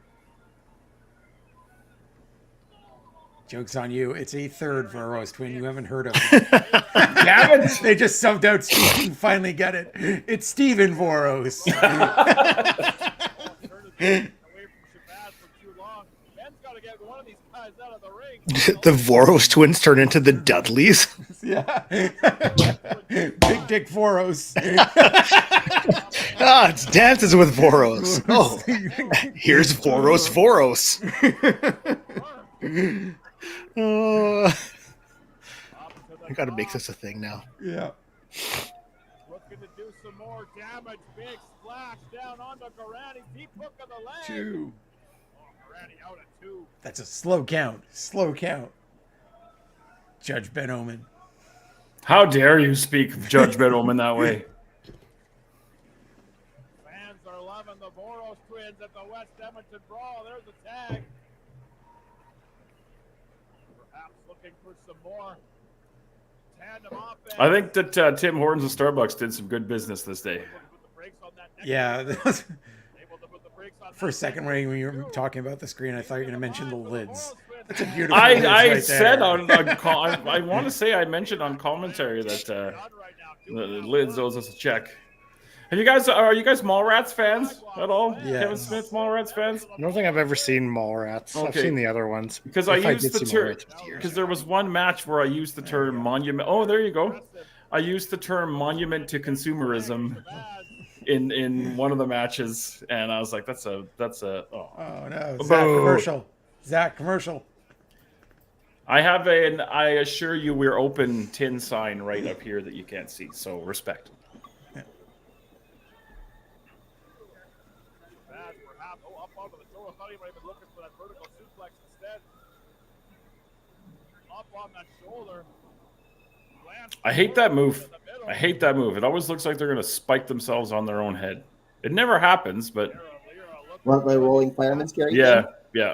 A: Joke's on you. It's a third Vörös Twin you haven't heard of.
C: Damn it!
A: They just subbed out Steven. Finally get it. It's Steven Vörös.
E: Away from Shabazz for too long. Ben's got to get one of these guys out of the ring.
D: The Vörös Twins turn into the Dudleys.
A: Yeah. Big Dick Vörös.
D: Ah, it's Dances with Vörös. Oh, here's Vörös. I gotta make this a thing now.
A: Yeah.
E: Looking to do some more damage. Big splash down onto Garandi. Deep hook of the leg.
A: 2.
E: Oh, Garandi out at 2.
A: That's a slow count. Slow count. Judge Ben Omen.
C: How dare you speak of Judge Ben Omen that way?
E: Fans are loving the Vörös Twins at the West Edmonton Brawl. There's a tag. Perhaps looking for some more tandem offense.
C: I think that Tim Hortons of Starbucks did some good business this day.
E: Able to put the brakes on that next
A: Yeah.
E: one.
A: that was-
E: Able to put the brakes on
A: For a
E: that
A: second,
E: next
A: when you
E: one.
A: were talking about the screen, I thought you were going to mention the lids. That's a beautiful
C: I
A: lids right
C: said
A: there.
C: I want to say I mentioned on commentary that the lids owes us a check. Are you guys Mallrats fans at all?
A: Yes.
C: Kevin Smith Mallrats fans?
D: I don't think I've ever seen Mallrats. I've
C: Okay.
D: seen the other ones.
C: Because
D: If
C: I
D: did
C: used the
D: see
C: term
D: Mallrats, it was years
C: because
D: ago.
C: there was one match where I used the term monument. Oh, there you go. I used the term monument to consumerism in one of the matches, and I was like, that's a
A: Oh no,
C: Boo.
A: Zach commercial. Zach commercial.
C: I have an I assure you we're open tin sign right up here that you can't see. So respect.
E: Up onto the shoulder. I thought he might have been looking for that vertical suplex instead. Up on that shoulder.
C: I hate that move. I hate that move. It always looks like they're going to spike themselves on their own head. It never happens, but
B: Want the rolling fireman's carry?
C: yeah,
B: thing?
C: yeah.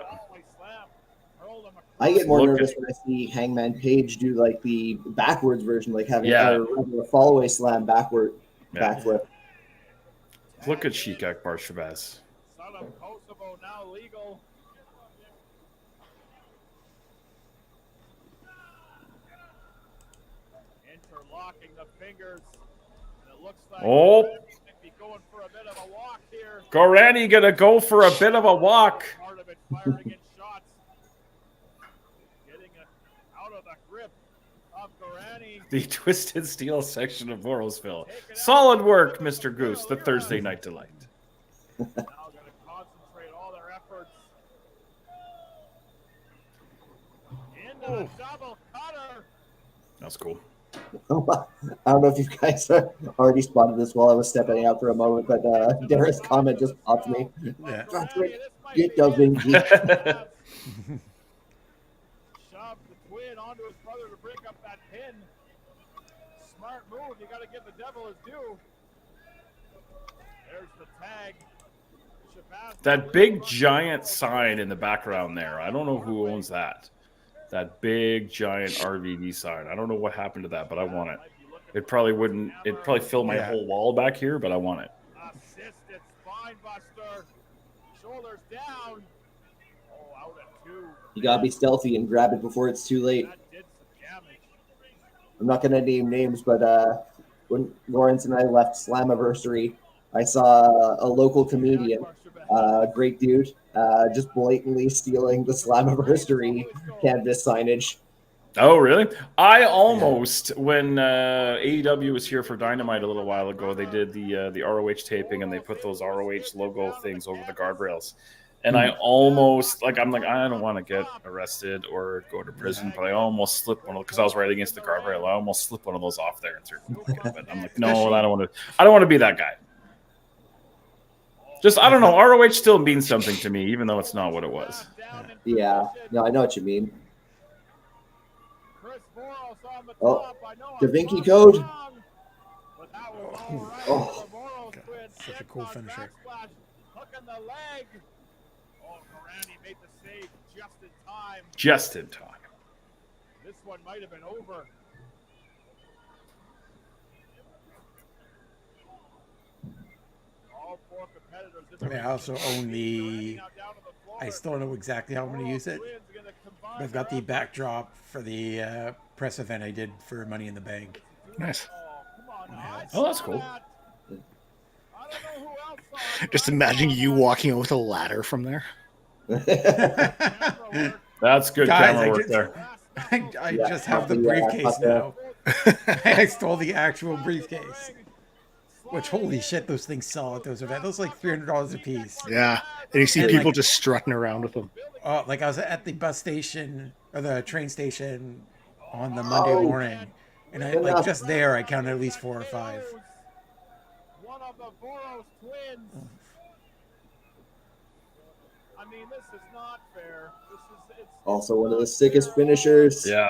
B: I get more
C: Look
B: nervous
C: at-
B: when I see Hangman Page do like the backwards version, like having
C: Yeah.
B: a follow-away slam backward
C: Yeah.
B: backflip.
C: Look at Sheik Akbar Shabazz.
E: Son of Kosovo now legal. Interlocking the fingers. And it looks like
C: Oh.
E: might be going for a bit of a walk here.
C: Gorani gonna go for a bit of a walk.
E: Part of it firing in shots. Getting it out of the grip of Gorani.
C: The Twisted Steel section of Morrowsville. Solid work, Mr. Goose, the Thursday Night Delight.
E: Now going to concentrate all their efforts. Into the double cutter.
C: That's cool.
B: I don't know if you guys already spotted this while I was stepping out for a moment, but Dara's comment just popped me.
A: Yeah.
B: Patrick, get Da Vinci.
E: Shoved the twin onto his brother to break up that pin. Smart move. You got to give the devil his due. There's the tag. Shabazz
C: That big giant sign in the background there. I don't know who owns that. That big giant RVD sign. I don't know what happened to that, but I want it. It probably wouldn't. It'd probably fill my
A: Yeah.
C: whole wall back here, but I want it.
E: Assisted spine buster. Shoulders down. Oh, out at 2.
B: You gotta be stealthy and grab it before it's too late.
E: That did some damage.
B: I'm not gonna name names, but when Lawrence and I left Slammiversary, I saw a local comedian, great dude, just blatantly stealing the Slammiversary canvas signage.
C: Oh, really? I almost, when AEW was here for Dynamite a little while ago, they did the ROH taping and they put those ROH logo things over the guardrails. And I almost, I don't want to get arrested or go to prison, but I almost slipped one of, because I was right against the guardrail. I almost slipped one of those off there and threw it. But I'm like, no, I don't want to be that guy. Just, I don't know. ROH still means something to me, even though it's not what it was.
B: Yeah, no, I know what you mean.
E: Chris Boros on the
B: Oh,
E: top. I know
B: Da
E: I'm
B: Vinci
E: wrong,
B: code.
E: but that was all right
B: Oh.
E: for the Boros
A: God,
E: twins.
A: such a
E: Sits
A: cool
E: on
A: finisher.
E: backsplash, hooking the leg. Oh, Morandi made the save just in time.
C: Just in time.
E: This one might have been over. All 4 competitors in the
A: I mean, I also own the.
E: now down to the floor.
A: I still don't know exactly how I'm going to use it.
E: Twins gonna combine
A: But I've got the
E: their
A: backdrop for the press event I did for Money in the Bank.
D: Nice.
E: Oh, come on now. I
C: Oh, that's
E: saw
C: cool.
E: that. I don't know who else saw it.
D: Just imagine you walking out with a ladder from there.
E: Camera work.
C: That's good
A: Guys,
C: camera
A: I
C: work
A: just-
C: there.
A: I
B: Yeah,
A: just have the
B: yeah,
A: briefcase
B: yeah.
A: now. I stole the actual briefcase. Which, holy shit, those things sell at those events. Those are like $300 a piece.
D: Yeah. And you see
A: And,
D: people
A: like-
D: just strutting around with them.
A: Oh, like I was at the bus station or the train station on the Monday
B: Oh.
A: morning, and I like just there I counted at least 4 or 5.
E: One of the Vörös twins. I mean, this is not fair. It's
B: Also one of the sickest finishers.
C: Yeah.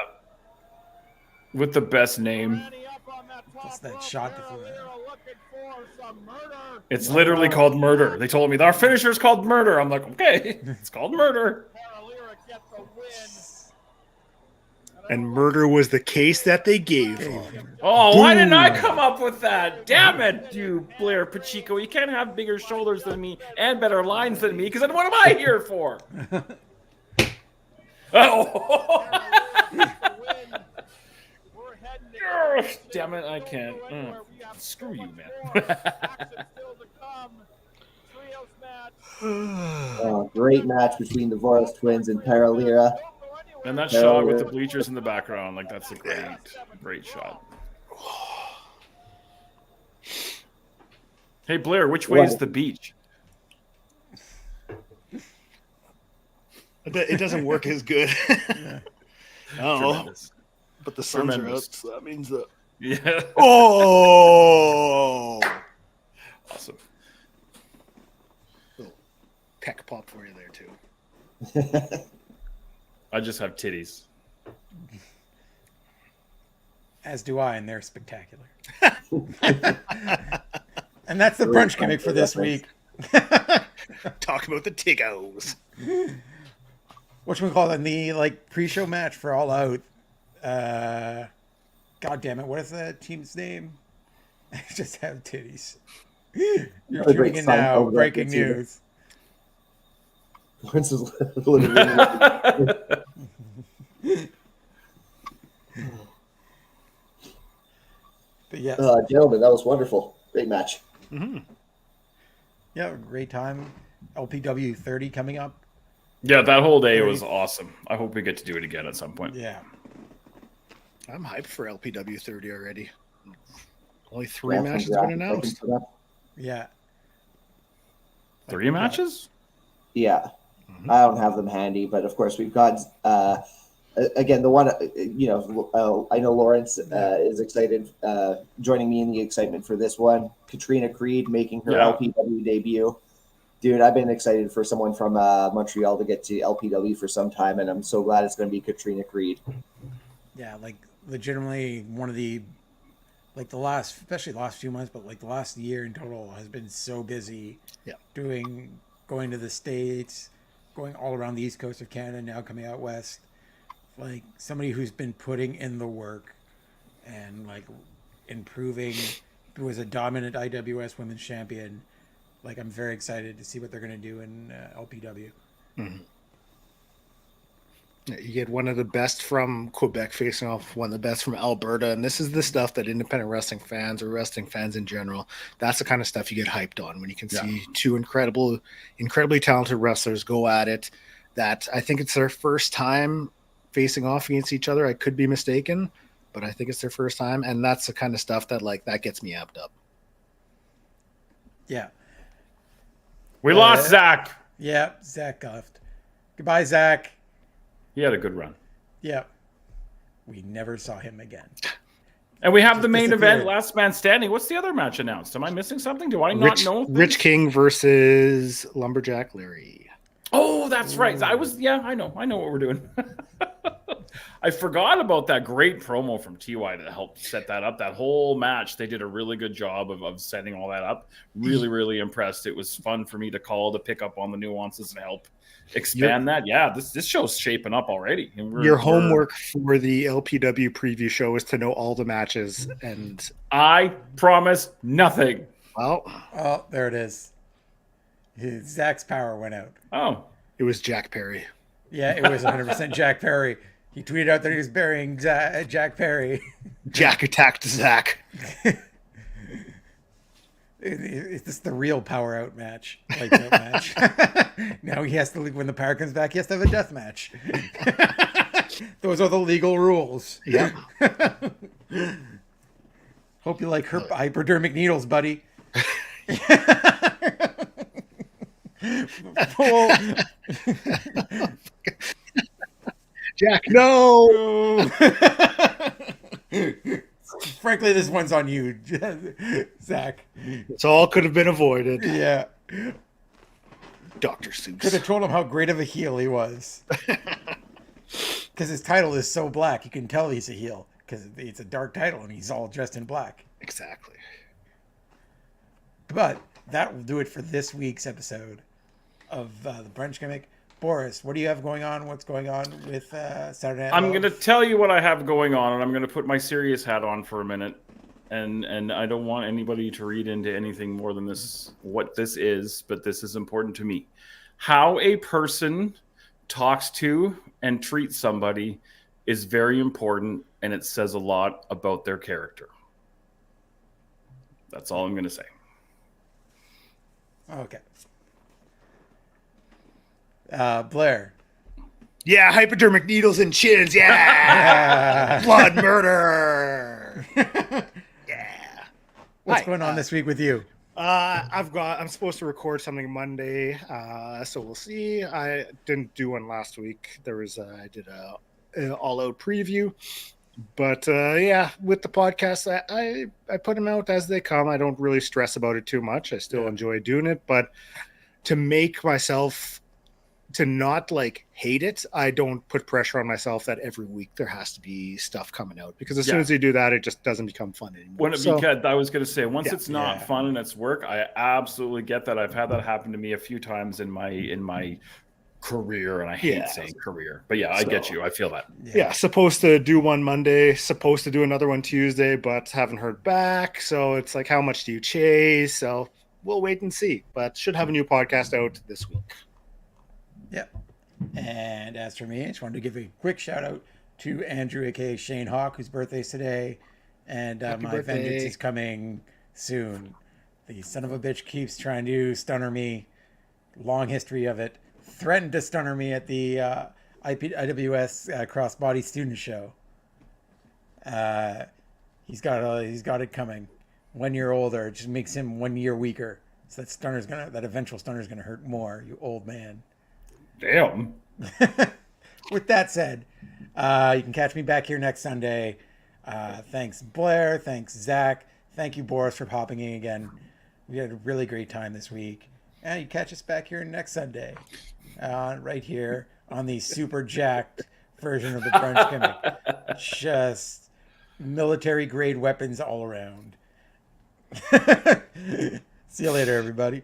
C: With the best name.
E: Randy up on that top
A: What's that
E: rope.
A: shot
E: Para
A: before that?
E: Lira looking for some murder.
C: It's literally called murder. They told me our finisher's called murder. I'm like, okay, it's called murder.
E: Para Lira get the win.
D: And murder was the case that they gave him.
C: Oh, why didn't I come up with that? Damn it, you Blair Pacheco. You can't have bigger shoulders than me and better lines than me, because then what am I here for? Oh,
E: We're heading
C: Ugh, damn it, I can't. Screw you, man.
B: Great match between the Vörös twins and Para Lira.
C: And that shot with the bleachers in the background, like that's a great shot. Hey, Blair, which way is the beach?
D: It doesn't work as good. Oh,
C: Tremendous.
D: but the suns are out,
C: Tremendous.
D: so that means that.
C: Yeah.
D: Oh,
C: Awesome.
D: little peck pop for you there too.
C: I just have titties.
A: As do I, and they're spectacular. And that's the brunch gimmick for this week.
D: Talk about the Tiggos.
A: Whatchamacallit, the pre-show match for All Out. God damn it, what is that team's name? I just have titties. You're
B: Another
A: tuning
B: great
A: in
B: sign
A: now.
B: over
A: Breaking
B: that, too.
A: news.
B: Lawrence is literally
A: But yes,
B: gentlemen, that was wonderful. Great match.
D: Mm-hmm.
A: yeah, great time. LPW 30 coming up.
C: Yeah, that whole day was awesome. I hope we get to do it again at some point.
A: Yeah.
D: I'm hyped for LPW 30 already. Only 3
B: Yeah,
D: matches
B: congrats.
D: been announced.
A: Yeah.
C: 3 matches?
B: Yeah,
D: Mhm.
B: I don't have them handy, but of course we've got again the one. I know Lawrence is excited, joining me in the excitement for this one. Katrina Creed making her
C: Yeah.
B: LPW debut. Dude, I've been excited for someone from Montreal to get to LPW for some time, and I'm so glad it's going to be Katrina Creed.
A: Yeah, legitimately one of the especially the last few months, but the last year in total has been so busy.
D: Yeah.
A: Going to the States, going all around the East Coast of Canada, now coming out west. Somebody who's been putting in the work and improving, who was a dominant IWS women's champion. I'm very excited to see what they're going to do in LPW.
D: Mhm. You get one of the best from Quebec facing off one of the best from Alberta, and this is the stuff that independent wrestling fans or wrestling fans in general, that's the kind of stuff you get hyped on when you can see two incredibly talented wrestlers go at it. That I think it's their first time facing off against each other. I could be mistaken, but I think it's their first time, and that's the kind of stuff that that gets me amped up.
A: Yeah.
C: We lost Zach.
A: Yeah, Zach left. Goodbye, Zach.
C: He had a good run.
A: Yeah. We never saw him again.
C: And we have the main
A: disappeared.
C: event, Last Man Standing. What's the other match announced? Am I missing something? Do I not know?
D: Rich King versus Lumberjack Larry.
C: Oh, that's right. I know what we're doing. I forgot about that great promo from TY that helped set that up. That whole match, they did a really good job of setting all that up. Really, really impressed. It was fun for me to pick up on the nuances and help expand that. Yeah, this show's shaping up already. And
D: Your homework for the LPW preview show is to know all the matches, and
C: I promise nothing.
D: well,
A: Oh, there it is. Zach's power went out.
C: Oh,
D: it was Jack Perry.
A: Yeah, it was 100% Jack Perry. He tweeted out that he was burying Jack Perry.
D: Jack attacked Zach.
A: Is this the real power out match? Out match. Now he has to, when the power comes back, he has to have a death match. Those are the legal rules.
D: Yeah.
A: Hope you like hypodermic needles, buddy.
D: Jack, no.
A: Frankly, this one's on you, Zach.
D: It's all could have been avoided.
A: Yeah.
D: Dr.
A: Could have
D: Seuss.
A: told him how great of a heel he was. Because his title is so black, you can tell he's a heel. Because it's a dark title and he's all dressed in black.
D: Exactly.
A: But that will do it for this week's episode of the Brunch Gimmick. Boris, what do you have going on? What's going on with Saturday Night
C: I'm
A: Live?
C: going to tell you what I have going on, and I'm going to put my serious hat on for a minute. And I don't want anybody to read into anything more than this, what this is, but this is important to me. How a person talks to and treats somebody is very important, and it says a lot about their character. That's all I'm going to say.
A: Okay. Blair.
D: Yeah, hypodermic needles and chins. Yeah. Blood murder. Yeah.
A: What's going on this week with you?
D: I'm supposed to record something Monday, so we'll see. I didn't do one last week. I did a all-out preview, but yeah, with the podcast, I put them out as they come. I don't really stress about it too much. I still enjoy doing it, but to make myself to not like hate it, I don't put pressure on myself that every week there has to be stuff coming out, because as soon as you do that, it just doesn't become fun anymore.
C: Because I was going to say, once it's not fun and it's work, I absolutely get that. I've had that happen to me a few times in my career, and I hate saying career, but I get you. I feel that.
D: Yeah, supposed to do one Monday, supposed to do another one Tuesday, but haven't heard back. So it's like, how much do you chase? So we'll wait and see, but should have a new podcast out this week.
A: Yeah. And as for me, I just wanted to give a quick shout out to Andrew, aka Shane Hawk, whose birthday's today. And my vengeance is coming soon. The son of a bitch keeps trying to stunner me. Long history of it. Threatened to stunner me at the IWS Crossbody Student Show. He's got it coming. 1 year older, it just makes him 1 year weaker. So that eventual stunner's gonna hurt more, you old man.
C: Damn.
A: With that said, you can catch me back here next Sunday. Thanks, Blair. Thanks, Zach. Thank you, Boris, for popping in again. We had a really great time this week. And you catch us back here next Sunday, right here on the super jacked version of the Brunch Gimmick. Just military grade weapons all around. See you later, everybody.